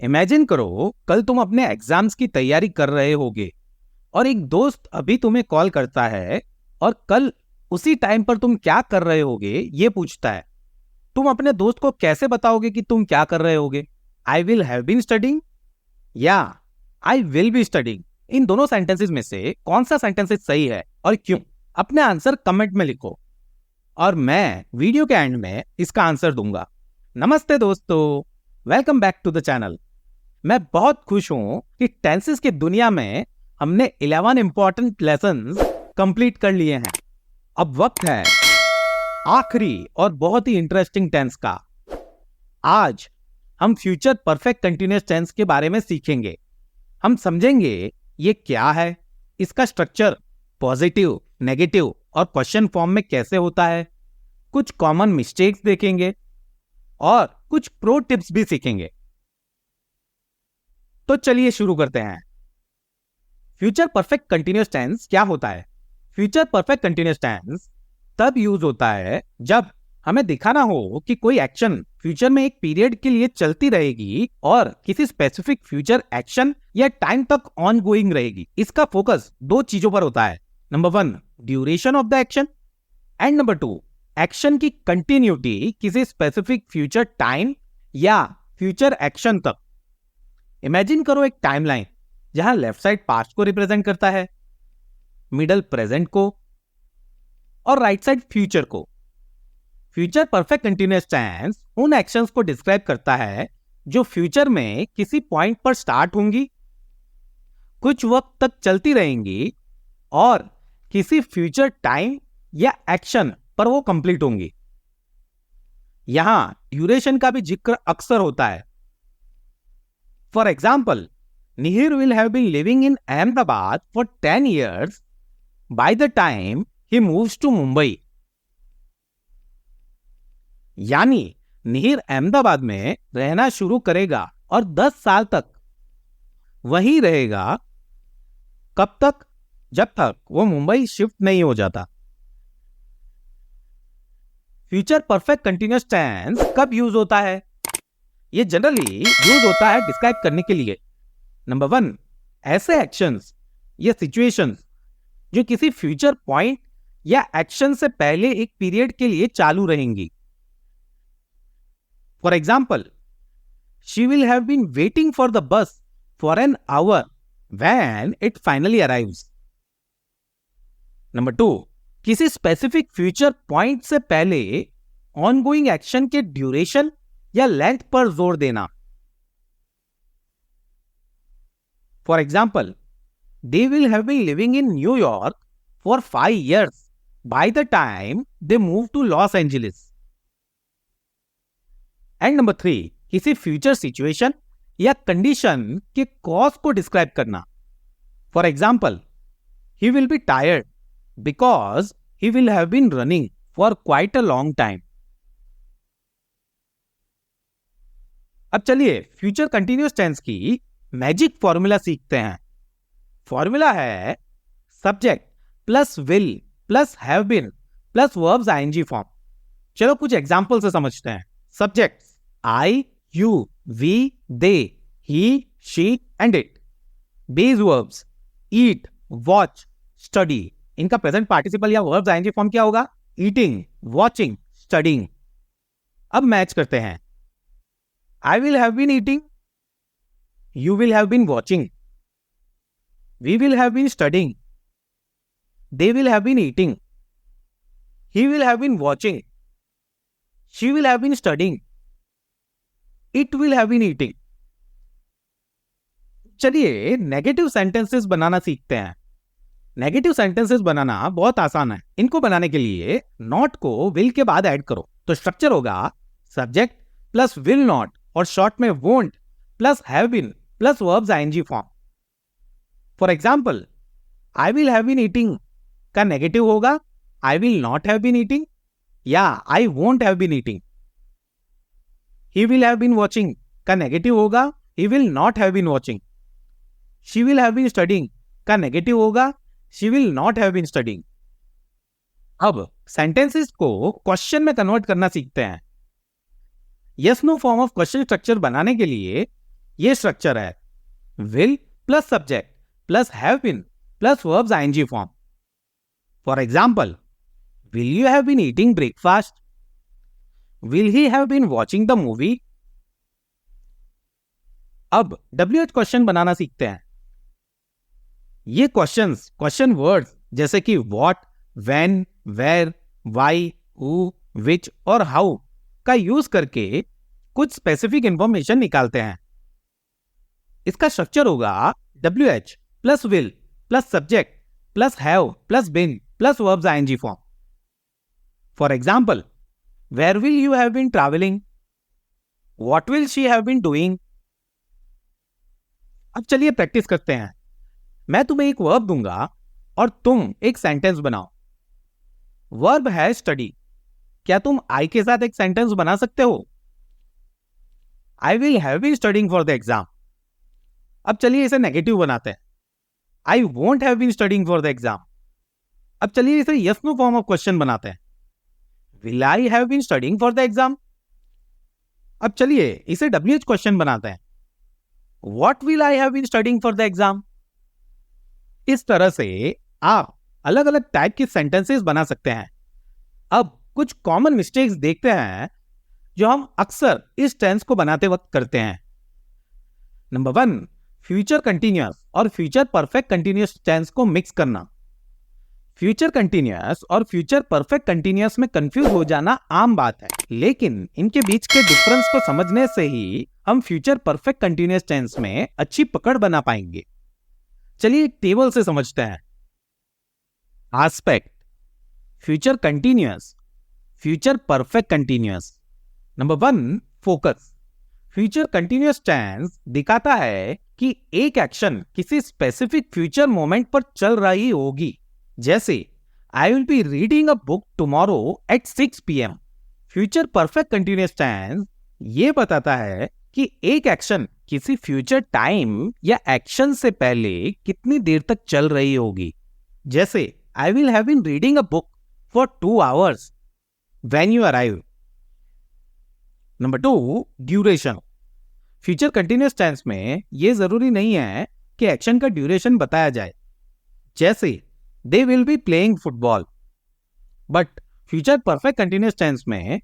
Imagine करो कल तुम अपने एग्जाम्स की तैयारी कर रहे होगे और एक दोस्त अभी तुम्हें कॉल करता है और कल उसी टाइम पर तुम क्या कर रहे होगे ये पूछता है। तुम अपने दोस्त को कैसे बताओगे कि तुम क्या कर रहे होगे? I will have been studying या आई विल बी स्टडिंग? इन दोनों सेंटेंसेस में से कौन सा सेंटेंसेस सही है और क्यों? अपने आंसर कमेंट में लिखो और मैं वीडियो के एंड में इसका आंसर दूंगा। नमस्ते दोस्तों, welcome back to the channel. मैं बहुत खुश हूं कि टेंसेस की दुनिया में हमने 11 इंपॉर्टेंट लेसन्स कंप्लीट कर लिए हैं। अब वक्त है आखिरी और बहुत ही इंटरेस्टिंग टेंस का। आज हम फ्यूचर परफेक्ट कंटिन्यूअस टेंस के बारे में सीखेंगे। हम समझेंगे ये क्या है, इसका स्ट्रक्चर पॉजिटिव, नेगेटिव और क्वेश्चन फॉर्म में कैसे होता है, कुछ कॉमन मिस्टेक्स देखेंगे और कुछ प्रो टिप्स भी सीखेंगे। तो चलिए शुरू करते हैं। फ्यूचर परफेक्ट कंटिन्यूअस टेंस क्या होता है? फ्यूचर परफेक्ट कंटिन्यूअस टेंस तब यूज होता है जब हमें दिखाना हो कि कोई एक्शन फ्यूचर में एक पीरियड के लिए चलती रहेगी और किसी स्पेसिफिक फ्यूचर एक्शन या टाइम तक ऑन गोइंग रहेगी। इसका फोकस दो चीजों पर होता है। Number 1, duration of the action and number 2, action की कंटिन्यूटी किसी स्पेसिफिक फ्यूचर टाइम या फ्यूचर एक्शन तक। इमेजिन करो एक टाइमलाइन जहां लेफ्ट साइड पास्ट को रिप्रेजेंट करता है, मिडल प्रेजेंट को और राइट साइड फ्यूचर को। फ्यूचर परफेक्ट कंटिन्यूअस टेंस उन एक्शंस को डिस्क्राइब करता है जो फ्यूचर में किसी पॉइंट पर स्टार्ट होंगी, कुछ वक्त तक चलती रहेंगी और किसी फ्यूचर टाइम या एक्शन पर वो कंप्लीट होंगी। यहां ड्यूरेशन का भी जिक्र अक्सर होता है। For example, Nihir will have been living in Ahmedabad for 10 years by the time he moves to Mumbai. यानी निहिर अहमदाबाद में रहना शुरू करेगा और 10 साल तक वहीं रहेगा। कब तक? जब तक वो मुंबई शिफ्ट नहीं हो जाता। फ्यूचर परफेक्ट कंटिन्यूअस टेंस कब यूज होता है? ये जनरली यूज होता है डिस्क्राइब करने के लिए। नंबर 1, ऐसे एक्शंस या सिचुएशंस जो किसी फ्यूचर पॉइंट या एक्शन से पहले एक पीरियड के लिए चालू रहेंगी। For example, she will have been waiting for the bus for an hour when it finally arrives. Number 2, किसी स्पेसिफिक फ्यूचर पॉइंट से पहले ऑनगोइंग एक्शन के ड्यूरेशन या लेंथ पर जोर देना। For example, they will have been living in New York for 5 years by the time they move to Los Angeles. And number 3, किसी future situation या condition के कॉज को डिस्क्राइब करना। For example, he will be tired because he will have been running for quite a long time. अब चलिए future continuous tense की magic formula सीखते हैं। फॉर्मूला है subject plus will plus have been plus verbs ING form. चलो कुछ example से समझते हैं। Subject I, you, we, they, he, she and it. Base verbs eat, watch, study. इनका प्रेजेंट पार्टिसिपल या वर्ब्स आईएनजी फॉर्म क्या होगा? Eating, watching, studying. अब मैच करते हैं। I will have been eating, you will have been watching, we will have been studying, they will have been eating, he will have been watching, she will have been studying, it will have been eating. चलिए negative sentences बनाना सीखते हैं। Negative sentences बनाना बहुत आसान है। इनको बनाने के लिए नॉट को विल के बाद ऐड करो तो स्ट्रक्चर होगा सब्जेक्ट प्लस विल नॉट और शॉर्ट में won't plus have been plus verbs ING form. For example, I will have been eating का नेगेटिव होगा I will not have been eating या I won't have been eating. He will have been watching का negative होगा he will not have been watching. She will have been studying का negative होगा she will not have been studying. अब sentences को question में convert करना सीखते हैं। Yes no form of question structure बनाने के लिए ये स्ट्रक्चर है will plus subject plus have been plus verbs ING form. For example, will you have been eating breakfast, will he have been watching the movie. अब WH question बनाना सीखते हैं. ये क्वेश्चन वर्ड्स जैसे कि what, when, where, why, who, which और how का use करके कुछ स्पेसिफिक इंफॉर्मेशन निकालते हैं. इसका स्ट्रक्चर होगा WH plus will plus subject plus have plus been plus verbs ING form. For example, where will you have been travelling, what will she have been doing. अब चलिए practice करते हैं. मैं तुम्हें एक वर्ब दूंगा और तुम एक सेंटेंस बनाओ. वर्ब है स्टडी. क्या तुम आई के साथ एक सेंटेंस बना सकते हो? I will have been studying for the exam. अब चलिए इसे नेगेटिव बनाते हैं. I won't have been studying for the exam. अब चलिए इसे yes no form of question बनाते हैं. Will I have been studying for the exam. अब चलिए इसे WH क्वेश्चन बनाते हैं. What will I have been studying for the exam. इस तरह से आप अलग अलग टाइप के सेंटेंसेस बना सकते हैं. अब कुछ कॉमन मिस्टेक्स देखते हैं जो हम अक्सर इस टेंस को बनाते वक्त करते हैं. नंबर 1, फ्यूचर कंटीन्यूअस और फ्यूचर परफेक्ट कंटीन्यूअस टेंस को मिक्स करना. फ्यूचर कंटीन्यूअस और फ्यूचर परफेक्ट कंटीन्यूअस में कंफ्यूज हो जाना आम बात है, लेकिन इनके बीच के डिफरेंस को समझने से ही हम फ्यूचर परफेक्ट कंटीन्यूअस टेंस में अच्छी पकड़ बना पाएंगे. चलिए एक टेबल से समझते हैं. Aspect, future continuous, future perfect continuous. Number 1, focus. Future continuous tense दिखाता है कि एक एक्शन किसी स्पेसिफिक फ्यूचर मोमेंट पर चल रही होगी. जैसे I will be reading a book tomorrow at 6 PM. Future perfect continuous tense ये बताता है कि एक एक्शन किसी फ्यूचर टाइम या एक्शन से पहले कितनी देर तक चल रही होगी. जैसे I will have been reading a book for 2 hours when you arrive. Number 2, duration. Future continuous tense में यह जरूरी नहीं है कि एक्शन का ड्यूरेशन बताया जाए. जैसे they will be playing football. But future perfect continuous tense में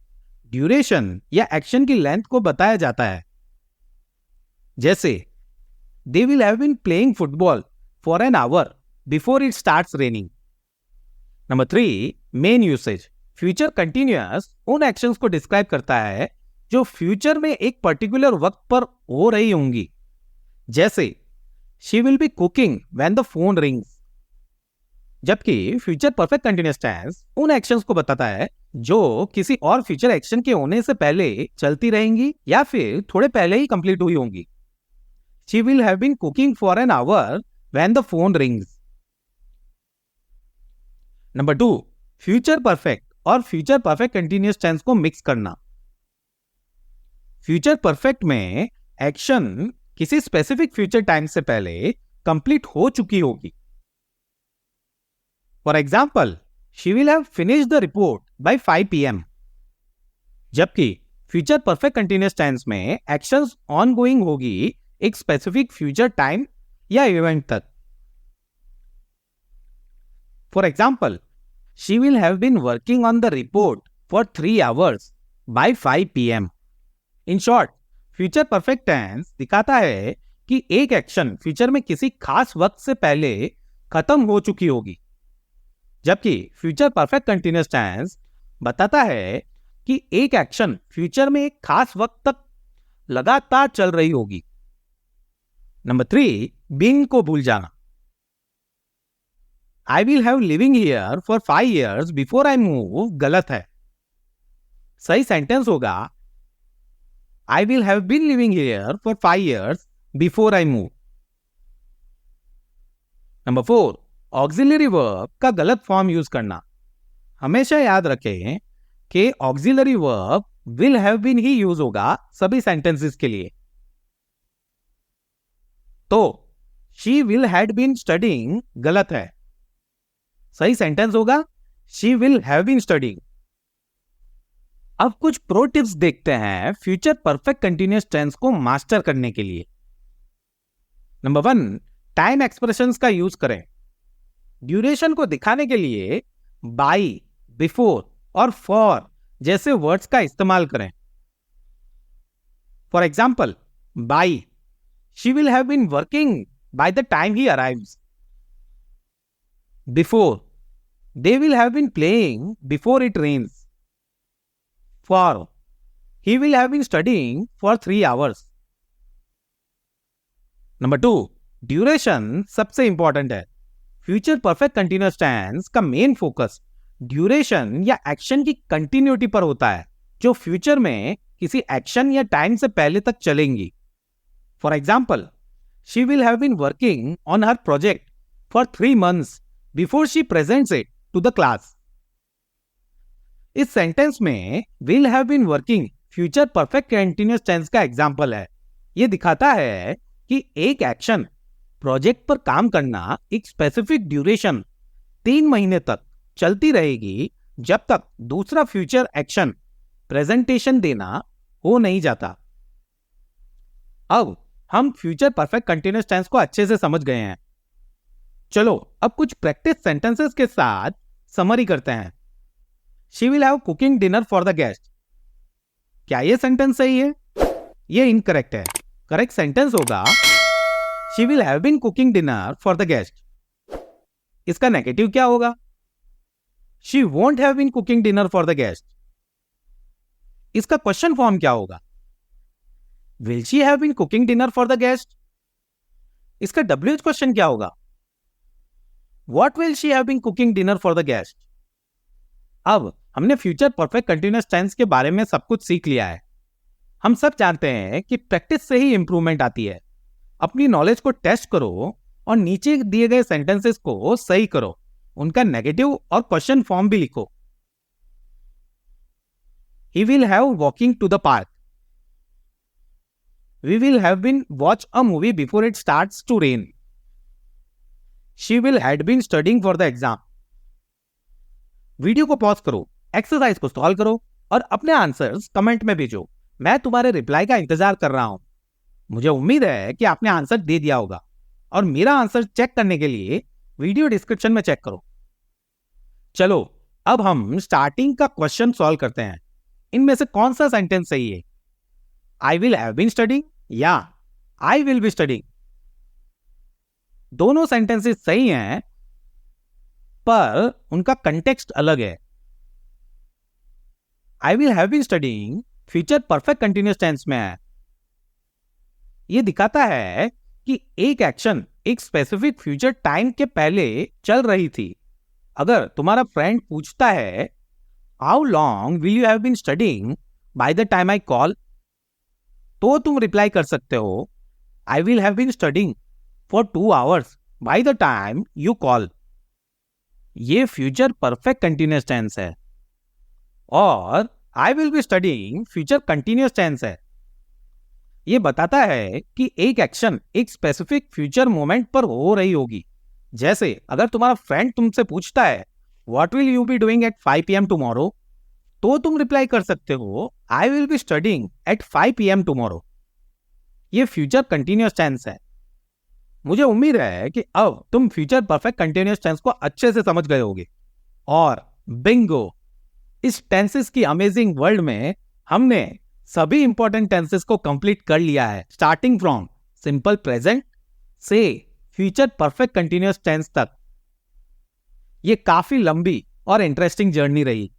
ड्यूरेशन या एक्शन की लेंथ को बताया जाता है. जैसे they will have been playing football for an hour before it starts raining. Number 3, main usage. Future continuous उन actions को डिस्क्राइब करता है जो फ्यूचर में एक पर्टिकुलर वक्त पर हो रही होंगी. जैसे she will be cooking when the phone rings. जबकि फ्यूचर परफेक्ट कंटीन्यूअस टेंस उन एक्शंस को बताता है जो किसी और फ्यूचर एक्शन के होने से पहले चलती रहेंगी या फिर थोड़े पहले ही कंप्लीट हुई होंगी. She will have been cooking for an hour when the phone rings. Number 2, future perfect और फ्यूचर परफेक्ट कंटीन्यूअस टेंस को मिक्स करना. फ्यूचर परफेक्ट में एक्शन किसी स्पेसिफिक फ्यूचर टाइम से पहले कंप्लीट हो चुकी होगी. For example, she will have finished the report by 5 PM. जबकि फ्यूचर परफेक्ट कंटीन्यूअस टेंस में एक्शंस ऑनगोइंग होगी एक स्पेसिफिक फ्यूचर टाइम या इवेंट तक. For example, she will have been working on the report for 3 hours by 5 PM. In short, future perfect tense दिखाता है कि एक एक्शन फ्यूचर में किसी खास वक्त से पहले खत्म हो चुकी होगी. जबकि फ्यूचर परफेक्ट कंटीन्यूअस टेंस बताता है कि एक एक्शन फ्यूचर में एक खास वक्त तक लगातार चल रही होगी. नंबर 3, बीइंग को भूल जाना. I will have living here for 5 years before I move गलत है. सही सेंटेंस होगा I will have been living here for 5 years before I move. Number 4, auxiliary verb का गलत फॉर्म यूज करना. हमेशा याद रखें कि auxiliary verb will have been ही यूज होगा सभी सेंटेंसेस के लिए. तो she will had been studying गलत है. सही सेंटेंस होगा she will have been studying. अब कुछ प्रो टिप्स देखते हैं फ्यूचर परफेक्ट कंटीन्यूअस टेंस को मास्टर करने के लिए. नंबर 1, टाइम एक्सप्रेशंस का यूज करें। ड्यूरेशन को दिखाने के लिए बाई, बिफोर और फॉर जैसे वर्ड्स का इस्तेमाल करें। For example, by, she will have been working by the time he arrives. Before, they will have been playing before it rains. For, he will have been studying for 3 hours. Number 2, duration सबसे important है। Future perfect continuous tense का main focus duration या action की continuity पर होता है, जो future में किसी एक्शन या टाइम से पहले तक चलेंगी। For example, she will have been working on her project for 3 months before she presents it to the class. इस सेंटेंस में will have been working future perfect continuous tense का एग्जांपल है। यह दिखाता है कि एक एक्शन, प्रोजेक्ट पर काम करना एक स्पेसिफिक ड्यूरेशन 3 महीने तक चलती रहेगी, जब तक दूसरा फ्यूचर एक्शन प्रेजेंटेशन देना हो नहीं जाता। अब हम फ्यूचर परफेक्ट कंटीन्यूअस टेंस को अच्छे से समझ गए हैं। चलो अब कुछ प्रैक्टिस सेंटेंसेस के साथ समरी करते हैं। She will have cooking dinner for the guest. क्या यह सेंटेंस सही है? यह इनकरेक्ट है। करेक्ट सेंटेंस होगा she will have been cooking dinner for the guest. इसका नेगेटिव क्या होगा? She won't have been cooking dinner for the guest. इसका क्वेश्चन फॉर्म क्या होगा? Will she have been cooking dinner for the guest. इसका WH question क्या होगा? What will she have been cooking dinner for the guest? अब हमने future perfect continuous tense के बारे में सब कुछ सीख लिया है। हम सब जानते हैं कि प्रैक्टिस से ही इंप्रूवमेंट आती है। अपनी नॉलेज को टेस्ट करो और नीचे दिए गए सेंटेंसेस को सही करो, उनका नेगेटिव और क्वेश्चन फॉर्म भी लिखो। He will have walking to the park. We will have been watch a movie before it starts to rain. She will had been studying for the exam. Video को pause करो, exercise को solve करो और अपने answers comment में भेजो। मैं तुम्हारे रिप्लाई का इंतजार कर रहा हूं। मुझे उम्मीद है कि आपने आंसर दे दिया होगा और मेरा आंसर चेक करने के लिए वीडियो डिस्क्रिप्शन में चेक करो। चलो अब हम स्टार्टिंग का क्वेश्चन सॉल्व करते हैं। इनमें से कौन सा सेंटेंस सही है? I will have been studying या आई विल बी स्टडीइंग? दोनों सेंटेंसेस सही हैं, पर उनका कंटेक्स्ट अलग है। I will have been studying future perfect continuous tense में है। यह दिखाता है कि एक एक्शन एक स्पेसिफिक फ्यूचर टाइम के पहले चल रही थी। अगर तुम्हारा फ्रेंड पूछता है how long will you have been studying by the time I call, तो तुम रिप्लाई कर सकते हो I will have been studying for 2 hours by the time you call. ये फ्यूचर परफेक्ट कंटीन्यूअस टेंस है और I will be studying future continuous tense है। यह बताता है कि एक एक्शन एक स्पेसिफिक फ्यूचर मोमेंट पर हो रही होगी। जैसे अगर तुम्हारा फ्रेंड तुमसे पूछता है what will you be doing at 5 PM tomorrow, तो तुम रिप्लाई कर सकते हो I will be studying at 5 PM tomorrow. यह फ्यूचर कंटीन्यूअस टेंस है। मुझे उम्मीद है कि अब तुम फ्यूचर परफेक्ट कंटीन्यूअस टेंस को अच्छे से समझ गए होगे। और बिंगो, इस टेंसेस की अमेजिंग वर्ल्ड में हमने सभी इंपॉर्टेंट टेंसेस को कंप्लीट कर लिया है, स्टार्टिंग फ्रॉम सिंपल प्रेजेंट से फ्यूचर परफेक्ट कंटीन्यूअस टेंस तक। ये काफी लंबी और इंटरेस्टिंग जर्नी रही।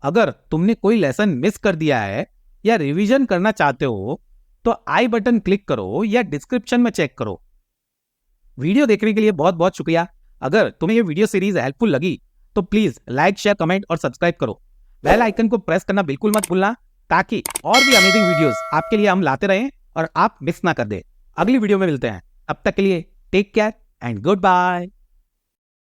अगर तुमने कोई लेसन मिस कर दिया है या रिवीजन करना चाहते हो तो आई बटन क्लिक करो या डिस्क्रिप्शन में चेक करो। वीडियो देखने के लिए बहुत बहुत शुक्रिया। अगर तुम्हें ये वीडियो सीरीज हेल्पफुल लगी तो प्लीज लाइक, शेयर, कमेंट और सब्सक्राइब करो। बेल आइकन को प्रेस करना बिल्कुल मत भूलना, ताकि और भी अमेजिंग वीडियोस आपके लिए हम लाते रहें और आप मिस ना कर दे। अगली वीडियो में मिलते हैं, अब तक के लिए take care and good bye.